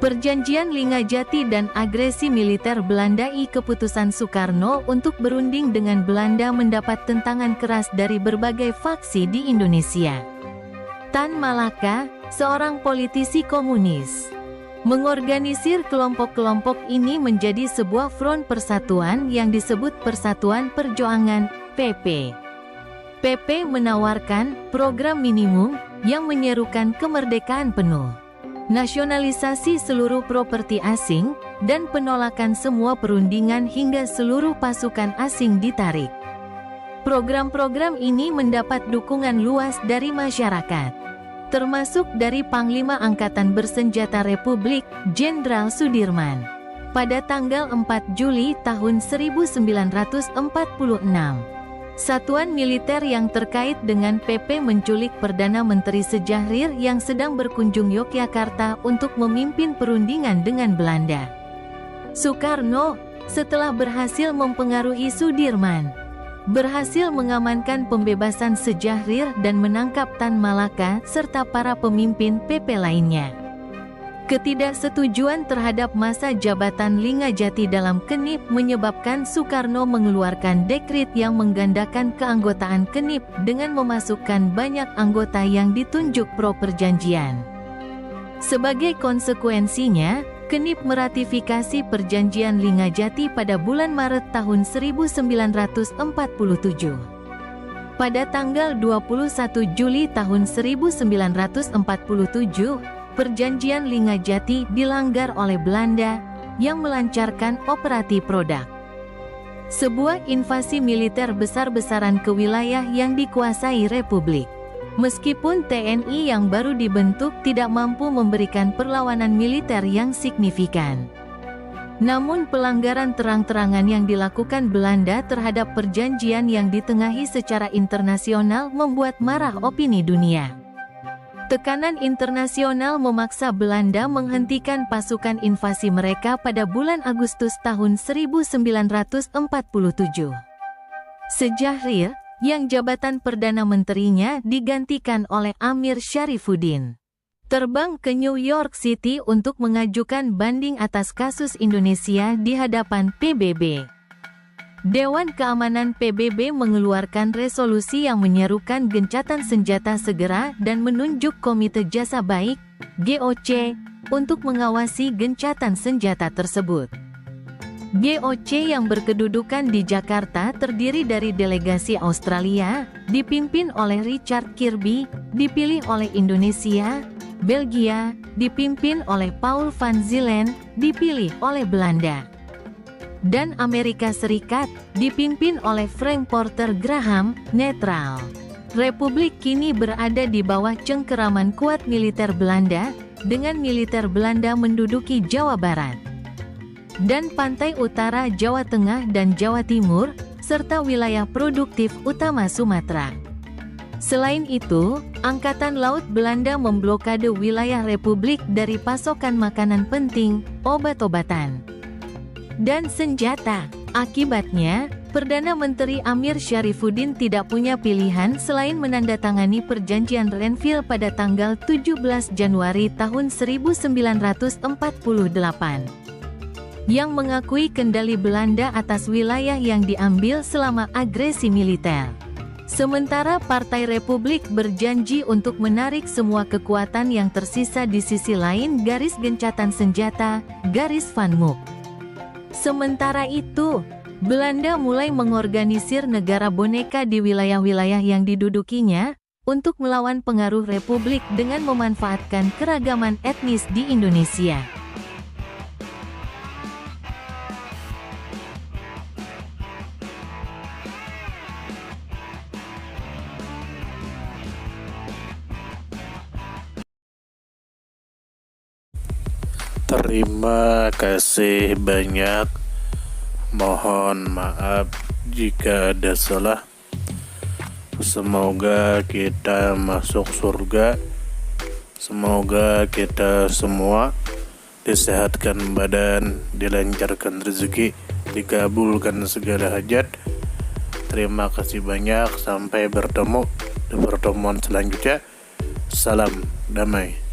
Perjanjian Lingajati dan agresi militer Belanda. Keputusan Soekarno untuk berunding dengan Belanda mendapat tentangan keras dari berbagai faksi di Indonesia. Tan Malaka, seorang politisi komunis, mengorganisir kelompok-kelompok ini menjadi sebuah front persatuan yang disebut Persatuan Perjuangan, PP. PP menawarkan program minimum yang menyerukan kemerdekaan penuh, nasionalisasi seluruh properti asing, dan penolakan semua perundingan hingga seluruh pasukan asing ditarik. Program-program ini mendapat dukungan luas dari masyarakat, termasuk dari Panglima Angkatan Bersenjata Republik, Jenderal Sudirman, pada tanggal 4 Juli tahun 1946. Satuan militer yang terkait dengan PP menculik Perdana Menteri Sejahrir yang sedang berkunjung Yogyakarta untuk memimpin perundingan dengan Belanda. Soekarno, setelah berhasil mempengaruhi Sudirman, berhasil mengamankan pembebasan Sejahrir dan menangkap Tan Malaka serta para pemimpin PP lainnya. Ketidaksetujuan terhadap masa jabatan Lingajati dalam KENIP menyebabkan Soekarno mengeluarkan dekret yang menggandakan keanggotaan KENIP dengan memasukkan banyak anggota yang ditunjuk pro perjanjian. Sebagai konsekuensinya, KENIP meratifikasi perjanjian Lingajati pada bulan Maret tahun 1947. Pada tanggal 21 Juli tahun 1947, Perjanjian Lingajati dilanggar oleh Belanda yang melancarkan operasi Produk, sebuah invasi militer besar-besaran ke wilayah yang dikuasai Republik. Meskipun TNI yang baru dibentuk tidak mampu memberikan perlawanan militer yang signifikan, namun pelanggaran terang-terangan yang dilakukan Belanda terhadap perjanjian yang ditengahi secara internasional membuat marah opini dunia. Tekanan internasional memaksa Belanda menghentikan pasukan invasi mereka pada bulan Agustus tahun 1947. Sejahrir, yang jabatan Perdana Menterinya digantikan oleh Amir Syarifuddin, terbang ke New York City untuk mengajukan banding atas kasus Indonesia di hadapan PBB. Dewan Keamanan PBB mengeluarkan resolusi yang menyerukan gencatan senjata segera dan menunjuk Komite Jasa Baik, GOC, untuk mengawasi gencatan senjata tersebut. GOC yang berkedudukan di Jakarta terdiri dari delegasi Australia, dipimpin oleh Richard Kirby, dipilih oleh Indonesia, Belgia, dipimpin oleh Paul van Zielen, dipilih oleh Belanda, dan Amerika Serikat, dipimpin oleh Frank Porter Graham, netral. Republik kini berada di bawah cengkeraman kuat militer Belanda, dengan militer Belanda menduduki Jawa Barat dan pantai utara Jawa Tengah dan Jawa Timur, serta wilayah produktif utama Sumatera. Selain itu, Angkatan Laut Belanda memblokade wilayah Republik dari pasokan makanan penting, obat-obatan, dan senjata. Akibatnya, Perdana Menteri Amir Syarifuddin tidak punya pilihan selain menandatangani perjanjian Renville pada tanggal 17 Januari tahun 1948, yang mengakui kendali Belanda atas wilayah yang diambil selama agresi militer. Sementara Partai Republik berjanji untuk menarik semua kekuatan yang tersisa di sisi lain garis gencatan senjata, garis Van Mook. Sementara itu, Belanda mulai mengorganisir negara boneka di wilayah-wilayah yang didudukinya untuk melawan pengaruh Republik dengan memanfaatkan keragaman etnis di Indonesia. Terima kasih banyak. Mohon maaf jika ada salah. Semoga kita masuk surga. Semoga kita semua disehatkan badan, dilancarkan rezeki, dikabulkan segala hajat. Terima kasih banyak. Sampai bertemu di pertemuan selanjutnya. Salam damai.